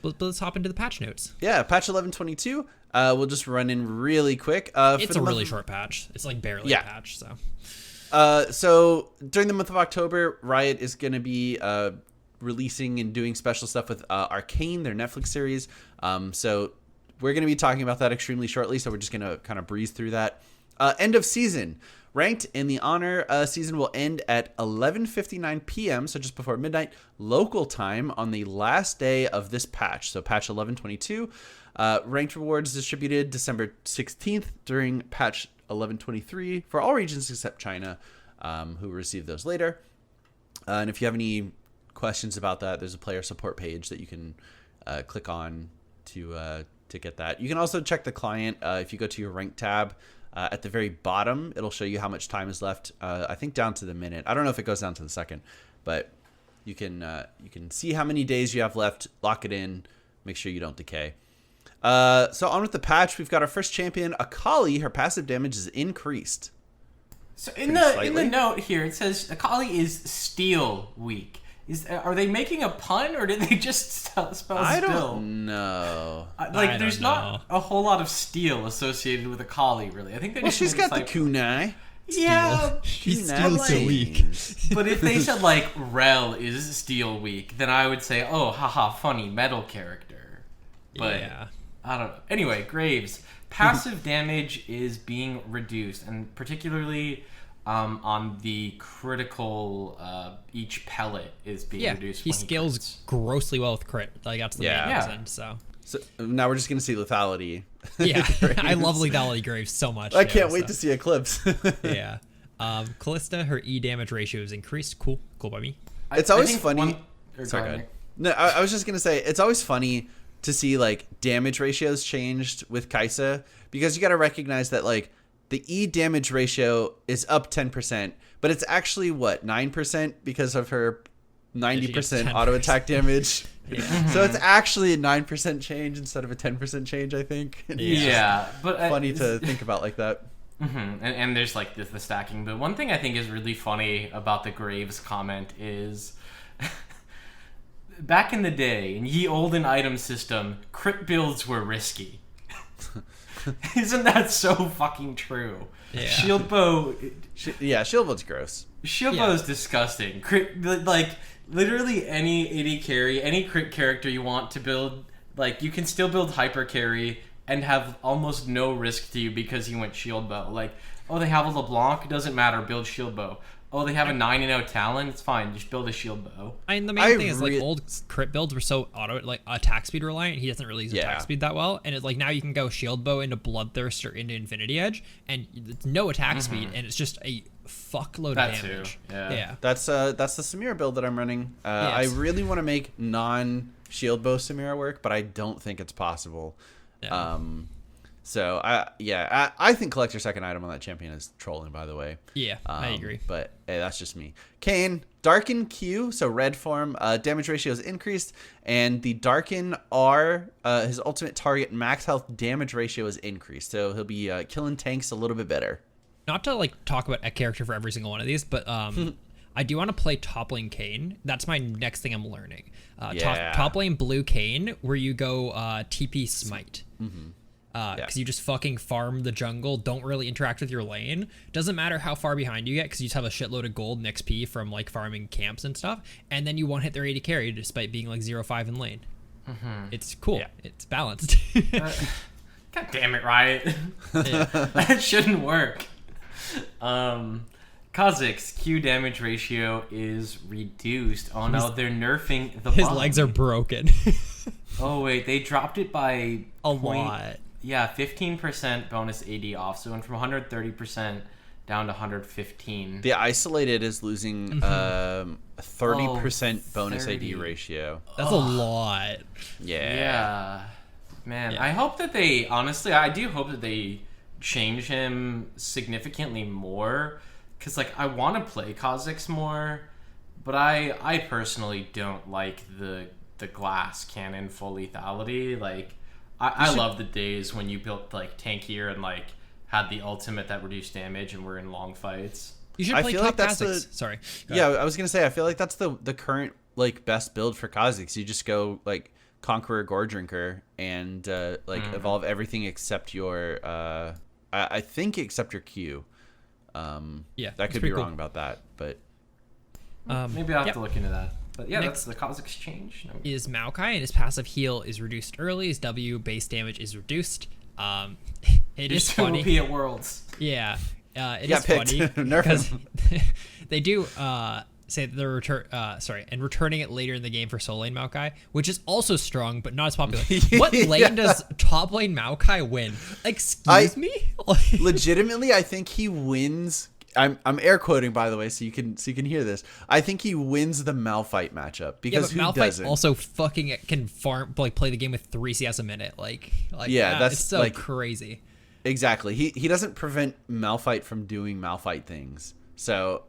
let's hop into the patch notes. Yeah, patch 11.22. We'll just run in really quick. It's a really short patch. It's like barely a patch. So during the month of October, Riot is going to be releasing and doing special stuff with Arcane, their Netflix series. So we're going to be talking about that extremely shortly. So we're just going to kind of breeze through that. End of season. Ranked in the Honor season will end at 11:59 p.m., so just before midnight, local time on the last day of this patch, so patch 11.22. Ranked rewards distributed December 16th during patch 11.23 for all regions except China, who receive those later. And if you have any questions about that, there's a player support page that you can click on to get that. You can also check the client if you go to your rank tab. At the very bottom, it'll show you how much time is left. I think down to the minute. I don't know if it goes down to the second, but you can see how many days you have left. Lock it in. Make sure you don't decay. So on with the patch, we've got our first champion, Akali. Her passive damage is increased. So in the note here, it says Akali is steel weak. Are they making a pun, or did they just spell steel? I don't know. There's not a whole lot of steel associated with Akali, really. I think they she's got the kunai. Yeah, she's still so weak. But if they said Rel is steel weak, then I would say, oh, haha, funny metal character. But yeah. I don't know. Anyway, Graves. Passive damage is being reduced, and particularly on the critical, each pellet is being reduced. He scales grossly well with crit. That's the main reason. So now we're just going to see lethality. Yeah, I love lethality Graves so much. I can't wait to see Eclipse. Yeah. Calista, her E damage ratio is increased. Cool by me. It's always funny. Sorry, go ahead. No, I was just going to say, it's always funny to see damage ratios changed with Kaisa, because you got to recognize that the E damage ratio is up 10%, but it's actually 9% because of her 90% auto attack damage. Yeah. So it's actually a 9% change instead of a 10% change, I think. Yeah, but funny to think about like that. Mm-hmm. And there's the stacking. But one thing I think is really funny about the Graves comment is back in the day, in ye olden item system, crit builds were risky. Isn't that so fucking true? Yeah. Shield bow. Shield bow's gross. Shield bow is disgusting. Crit, literally any AD carry, any crit character you want to build, you can still build hyper carry and have almost no risk to you because you went shield bow. They have a LeBlanc, doesn't matter, build shield bow. Oh, they have a 9-0 Talon, it's fine, just build a shield bow. The main thing is old crit builds were so attack speed reliant. He doesn't really use attack speed that well, and it's now you can go shield bow into Bloodthirst or into Infinity Edge, and it's no attack speed, and it's just a fuckload of damage. Too. Yeah. That's the Samira build that I'm running. I really want to make non-shield bow Samira work, but I don't think it's possible. Yeah. So I think collect your second item on that champion is trolling, by the way. Yeah, I agree. But hey, that's just me. Kayn, Darken Q, so red form, damage ratio is increased, and the Darken R, his ultimate target max health damage ratio is increased. So he'll be killing tanks a little bit better. Not to talk about a character for every single one of these, but I do want to play top lane Kayn. That's my next thing I'm learning. Top lane blue Kayn, where you go TP Smite. Mm-hmm. Because you just fucking farm the jungle, don't really interact with your lane. Doesn't matter how far behind you get, because you just have a shitload of gold and XP from farming camps and stuff, and then you one hit their AD carry despite being 0-5 in lane. Mm-hmm. It's cool. Yeah. It's balanced. God damn it, Riot. That shouldn't work. Kha'Zix's Q damage ratio is reduced. Oh no, they're nerfing the His bomb. legs are broken. Oh wait, they dropped it by a lot. Yeah, 15% bonus AD off, so it went from 130% down to 115. The isolated is losing 30% bonus 30. AD ratio. That's a lot. Yeah. Man, I hope that they, honestly, I do hope that they change him significantly more, because I want to play Kha'Zix more, but I personally don't like the glass cannon full lethality. I love the days when you built tankier and had the ultimate that reduced damage and were in long fights. You should play top Kha'Zix. Sorry. Yeah, I was gonna say I feel like that's the current best build for Kha'Zix. You just go Conqueror Gore Drinker and evolve everything except your I think except your Q. That could be wrong about that, but maybe I'll have to look into that. But yeah, that's the Cause Exchange. Is Maokai, and his passive heal is reduced early. His W base damage is reduced. It is funny. OP at Worlds. Yeah, it is funny because they do say that they're returning it later in the game for solo lane Maokai, which is also strong but not as popular. What lane does top lane Maokai win? Excuse me? Legitimately, I think he wins. I'm air quoting, by the way, so you can hear this. I think he wins the Malphite matchup because who doesn't? Also fucking can farm play the game with 3 CS a minute. That's it's so crazy. Exactly. He doesn't prevent Malphite from doing Malphite things. So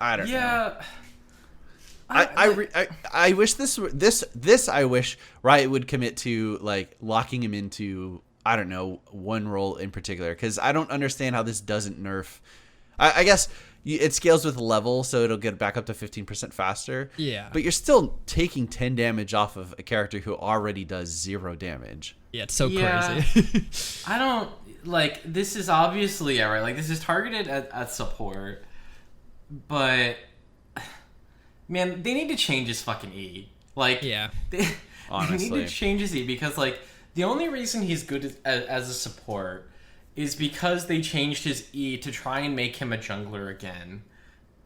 I don't know. Yeah. I wish this I wish Riot would commit to like locking him into, I don't know, one role in particular, because I don't understand how this doesn't nerf. I guess it scales with level, so it'll get back up to 15% faster. Yeah. But you're still taking 10 damage off of a character who already does 0 damage. Yeah, it's so crazy. I don't like, this is obviously right. Like, this is targeted at support, but man, they need to change his fucking E. Like, Honestly, they need to change his E, because like the only reason he's good as a support is because they changed his E to try and make him a jungler again,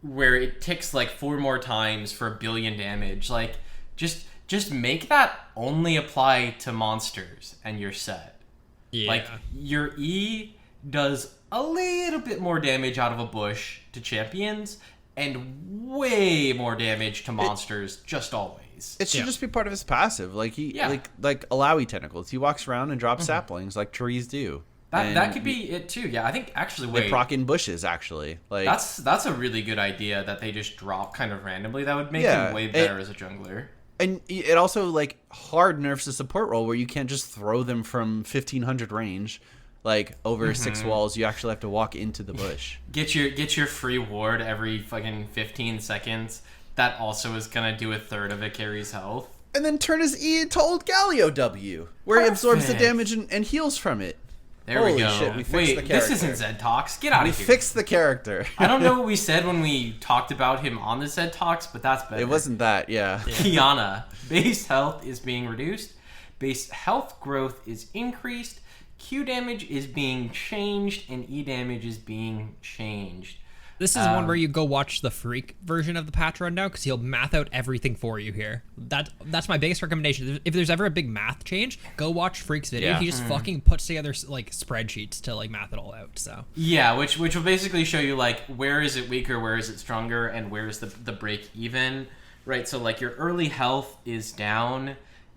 where it ticks like 4 more times for 1 billion damage. Like, just make that only apply to monsters and you're set. Yeah. Like, your E does a little bit more damage out of a bush to champions and way more damage to monsters, just always. It should just be part of his passive. Like like Alawi tentacles. He walks around and drops saplings like trees do. That could be it too. Yeah, I think actually they proc in bushes actually. Like that's a really good idea that they just drop kind of randomly. That would make him way better as a jungler. And it also like hard nerfs the support role where you can't just throw them from 1500 range, like over 6 walls. You actually have to walk into the bush. Get your free ward every fucking 15 seconds. That also is gonna do a third of a carry's health. And then turn his E into old Galio W, where he absorbs the damage and heals from it. There we go. Shit, we fixed the character. This isn't Zed Talks. Get out of here. We fixed the character. I don't know what we said when we talked about him on the Zed Talks, but that's better. It wasn't that, yeah. Kiana. Base health is being reduced. Base health growth is increased. Q damage is being changed, and E damage is being changed. This is one where you go watch the Freak version of the patch rundown, because he'll math out everything for you here. That's my biggest recommendation. If there's ever a big math change, go watch Freak's video. He just fucking puts together like spreadsheets to like math it all out. So yeah, which will basically show you like where is it weaker, where is it stronger, and where is the break even, right? So like your early health is down,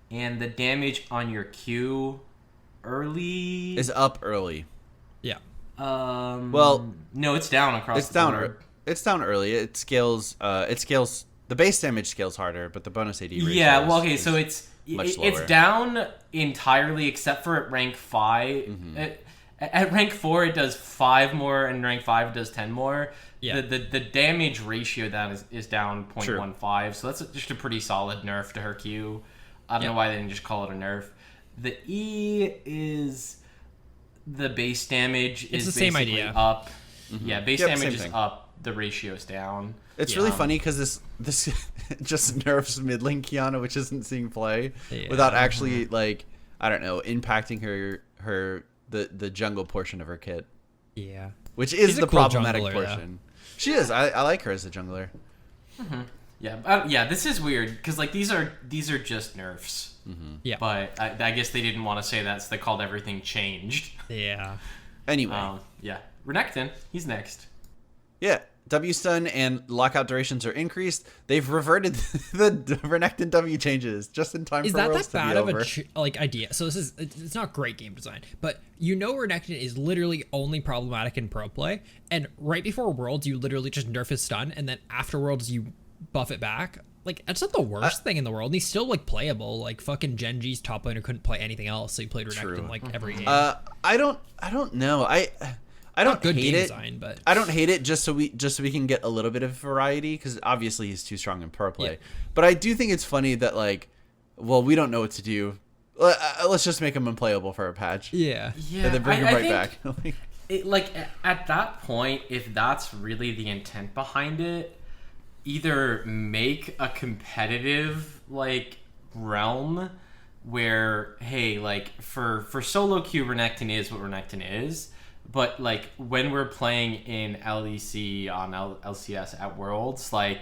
and the damage on your Q early is up early. Yeah. Well, no, it's down across the board. It's down early. It scales. The base damage scales harder, but the bonus AD ratio. Yeah. Well, okay. So it's down entirely except for at rank 5. At rank 4, it does 5 more, and rank 5 it does 10 more. Yeah. The damage ratio down is down 0.15. So that's just a pretty solid nerf to her Q. I don't know why they didn't just call it a nerf. The E is. The base damage is the same idea. Up. Yeah, base damage is up. The ratio's down. It's really funny because this just nerfs mid lane Kiana, which isn't seeing play, without actually like, I don't know, impacting the jungle portion of her kit. Yeah, which is the cool problematic jungler, portion. She is. I like her as a jungler. Yeah, this is weird because like these are just nerfs. Yeah, but I guess they didn't want to say that, so they called everything changed. Yeah. Anyway. Renekton, he's next. Yeah, W stun and lockout durations are increased. They've reverted the Renekton W changes just in time for Worlds to be over. Is that bad of a idea? So it's not great game design, but you know Renekton is literally only problematic in pro play, and right before Worlds you literally just nerf his stun, and then after Worlds you buff it back. Like, that's not the worst thing in the world. And he's still, like, playable. Like, fucking Genji's top laner couldn't play anything else, so he played Renekton, like, every game. I don't know. I don't good hate game it. Design, but I don't hate it just so we can get a little bit of variety, because obviously he's too strong in pro play. Yeah. But I do think it's funny that, like, well, we don't know what to do. Let's just make him unplayable for a patch. Yeah. And then bring him right back. At that point, if that's really the intent behind it, either make a competitive like realm where, hey, like for solo queue, Renekton is what Renekton is, but like when we're playing in LEC on LCS at Worlds, like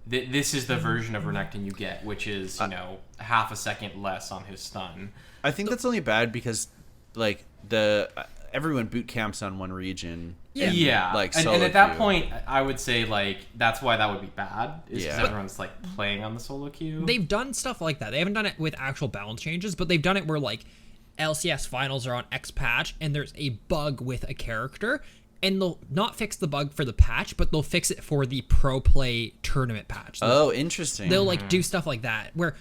this is the version of Renekton you get, which is half a second less on his stun. I think that's only bad because like everyone boot camps on one region. Yeah. Like and at that point, I would say like that's why that would be bad. Is because everyone's like playing on the solo queue. They've done stuff like that. They haven't done it with actual balance changes, but they've done it where like LCS finals are on X patch and there's a bug with a character, and they'll not fix the bug for the patch, but they'll fix it for the pro play tournament patch. Interesting. They'll like do stuff like that where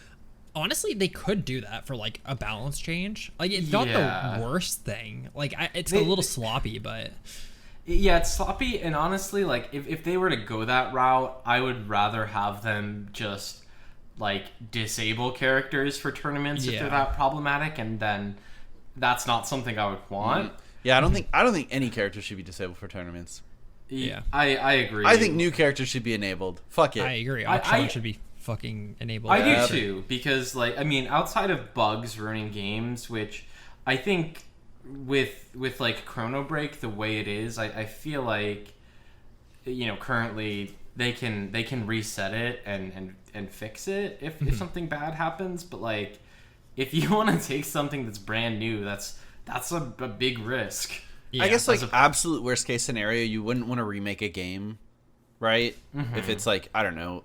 honestly they could do that for like a balance change. Like it's not the worst thing. Like it's a little sloppy, but yeah, it's sloppy. And honestly, like if they were to go that route, I would rather have them just like disable characters for tournaments if they're that problematic, and then that's not something I would want. Yeah, I don't think any character should be disabled for tournaments. Yeah, I agree. I think new characters should be enabled. Fuck it. I agree. Auction should be fucking enabled. I do too, because like I mean, outside of bugs ruining games, which I think with like Chrono Break the way it is, I feel like currently they can reset it and fix it if something bad happens. But like if you want to take something that's brand new, that's a big risk. Yeah, I guess like absolute worst case scenario, you wouldn't want to remake a game, right? If it's like, I don't know,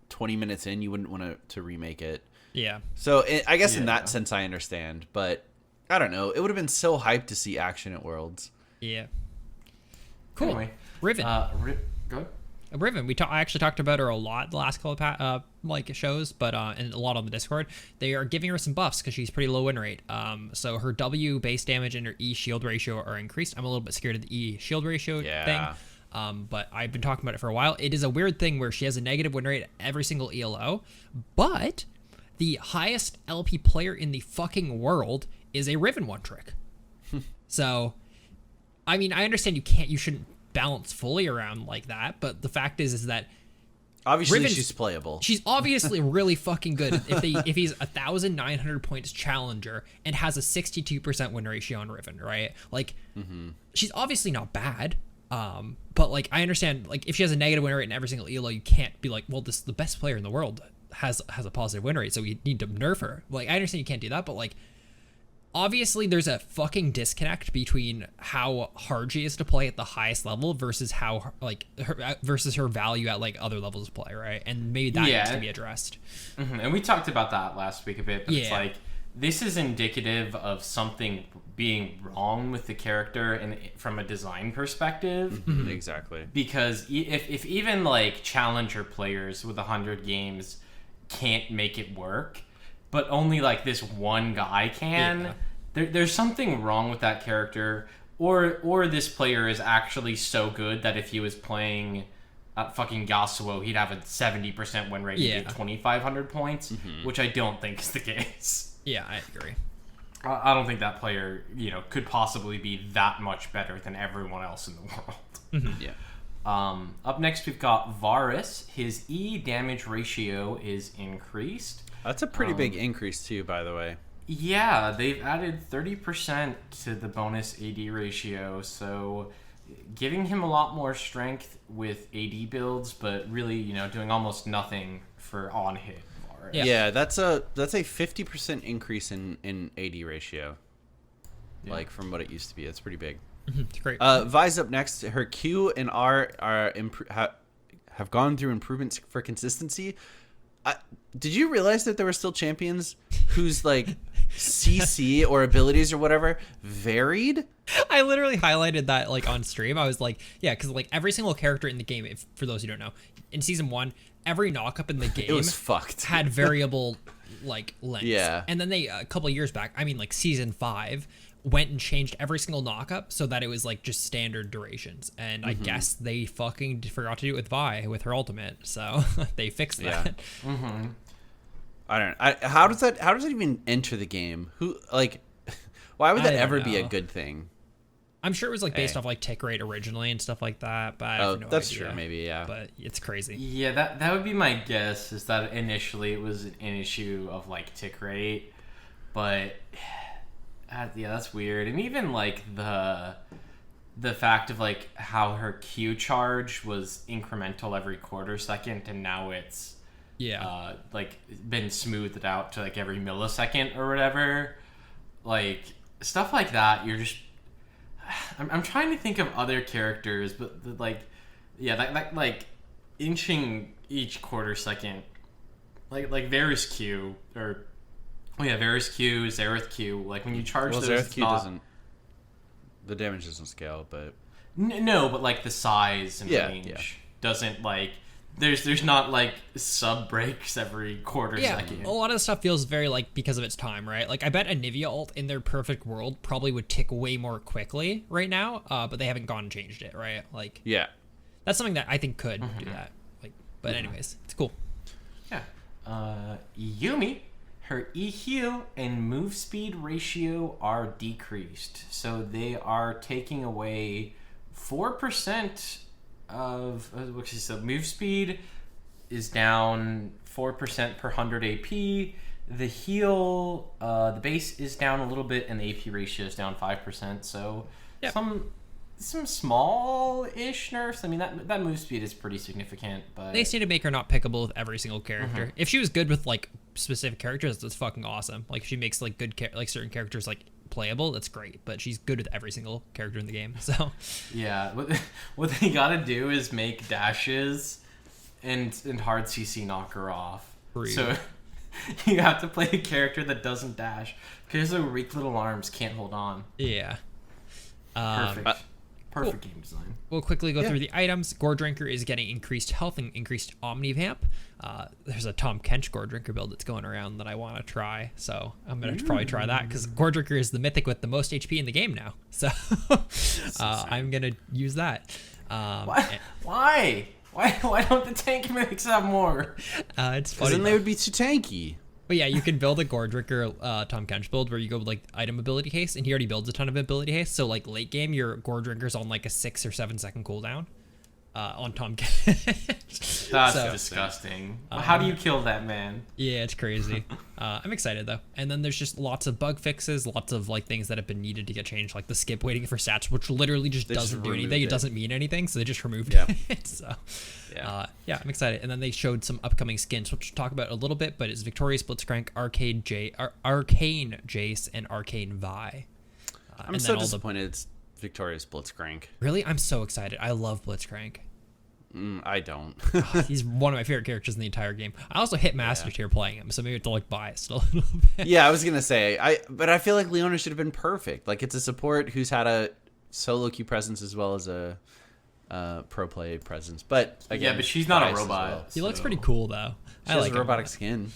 20 minutes in, you wouldn't want to remake it. Yeah. So I guess in that sense I understand, but I don't know. It would have been so hyped to see action at Worlds. Yeah. Cool. Anyway, Riven. Go ahead. Riven. I actually talked about her a lot the last couple of like shows, but and a lot on the Discord. They are giving her some buffs because she's pretty low win rate. So her W base damage and her E shield ratio are increased. I'm a little bit scared of the E shield ratio thing. But I've been talking about it for a while. It is a weird thing where she has a negative win rate at every single ELO, but the highest LP player in the fucking world is a Riven one trick. So, I mean, I understand you shouldn't balance fully around like that, but the fact is that obviously she's playable. She's obviously really fucking good. If he's 1,900 points challenger and has a 62% win ratio on Riven, right? Like, she's obviously not bad. But like I understand, like if she has a negative win rate in every single ELO, you can't be like, well, this the best player in the world has a positive win rate, so we need to nerf her. Like I understand you can't do that, but like obviously there's a fucking disconnect between how hard she is to play at the highest level versus how like versus her value at like other levels of play, right? And maybe that needs to be addressed. And we talked about that last week a bit, but it's like this is indicative of something being wrong with the character and from a design perspective. Exactly. Because if even like challenger players with 100 games can't make it work, but only like this one guy can, there's something wrong with that character, or this player is actually so good that if he was playing fucking Yasuo, he'd have a 70% win rate and get 2,500 points, which I don't think is the case. Yeah, I agree. I don't think that player, could possibly be that much better than everyone else in the world. Up next, we've got Varus. His E damage ratio is increased. That's a pretty big increase too, by the way. Yeah, they've added 30% to the bonus AD ratio, so giving him a lot more strength with AD builds, but really, doing almost nothing for on-hit. Yeah, that's a 50% increase in AD ratio. Like from what it used to be. That's pretty big. It's great. Vi's up next. Her Q and R have gone through improvements for consistency. Did you realize that there were still champions whose like CC or abilities or whatever varied? I literally highlighted that like on stream. I was like, yeah, because like every single character in the game, for those who don't know, in season 1, every knockup in the game it was fucked. had variable like lengths. Yeah. And then they a couple of years back, I mean like season 5, went and changed every single knockup so that it was like just standard durations. And I guess they fucking forgot to do it with Vi with her ultimate, so they fixed that. I don't know. How does that even enter the game? Who like? Why would that ever be a good thing? I'm sure it was like based off like tick rate originally and stuff like that, but I have no that's idea. true, maybe, yeah. But it's crazy. Yeah, that would be my guess. Is that initially it was an issue of like tick rate, but yeah, that's weird. And even like the fact of like how her Q charge was incremental every quarter second, and now it's like been smoothed out to like every millisecond or whatever. Like stuff like that, you're just. I'm trying to think of other characters, but like inching each quarter second, like Varus Q Varus Q, Xerath Q. Like when you charge those, Xerath Q doesn't. The damage doesn't scale, but no, but like the size and range doesn't like. There's not like sub breaks every quarter second. A lot of the stuff feels very like because of its time, right? Like I bet a Nivea ult in their perfect world probably would tick way more quickly right now, but they haven't gone and changed it, right? Like that's something that I think could do that. Like, but anyways, it's cool. Yeah. Yumi, her E heal and move speed ratio are decreased, so they are taking away 4%. Of so move speed is down 4% per 100 AP. The heal, the base is down a little bit, and the AP ratio is down 5%. So some small-ish nerfs. I mean that move speed is pretty significant, but they just need to make her not pickable with every single character. If she was good with like specific characters, that's fucking awesome. Like if she makes like good like certain characters like playable, that's great, but she's good with every single character in the game. So yeah, what they gotta do is make dashes and hard CC knock her off. Rude. So you have to play a character that doesn't dash because the weak little arms can't hold on. Perfect game design. We'll quickly go through the items. Gore Drinker is getting increased health and increased Omni Vamp. There's a Tom Kench Gore Drinker build that's going around that I want to try, so I'm going to probably try that because Gore Drinker is the mythic with the most HP in the game now. So I'm going to use that. Why don't the tank mythics have more? It's funny. Because then they would be too tanky. But yeah, you can build a Gore Drinker Tom Kench build where you go with like item ability haste, and he already builds a ton of ability haste. So like late game, your Gore Drinker's on like a 6 or 7 second cooldown on Tom Kench. That's disgusting. How do you kill that man? Yeah, it's crazy. I'm excited though. And then there's just lots of bug fixes, lots of like things that have been needed to get changed, like the skip waiting for stats, which literally just doesn't do anything. It doesn't mean anything, so they just removed it. So I'm excited. And then they showed some upcoming skins, which we'll talk about a little bit, but it's Victorious Blitzcrank, Arcane Jace, and Arcane Vi. I'm so disappointed it's Victorious Blitzcrank. Really? I'm so excited. I love Blitzcrank. I don't. He's one of my favorite characters in the entire game. I also hit Master Tier playing him, so maybe it's like biased a little bit. Yeah, I was gonna say but I feel like Leona should have been perfect. Like it's a support who's had a solo queue presence as well as a pro play presence. But again, but she's not a robot. Well. He looks pretty cool though. She has a robotic skin.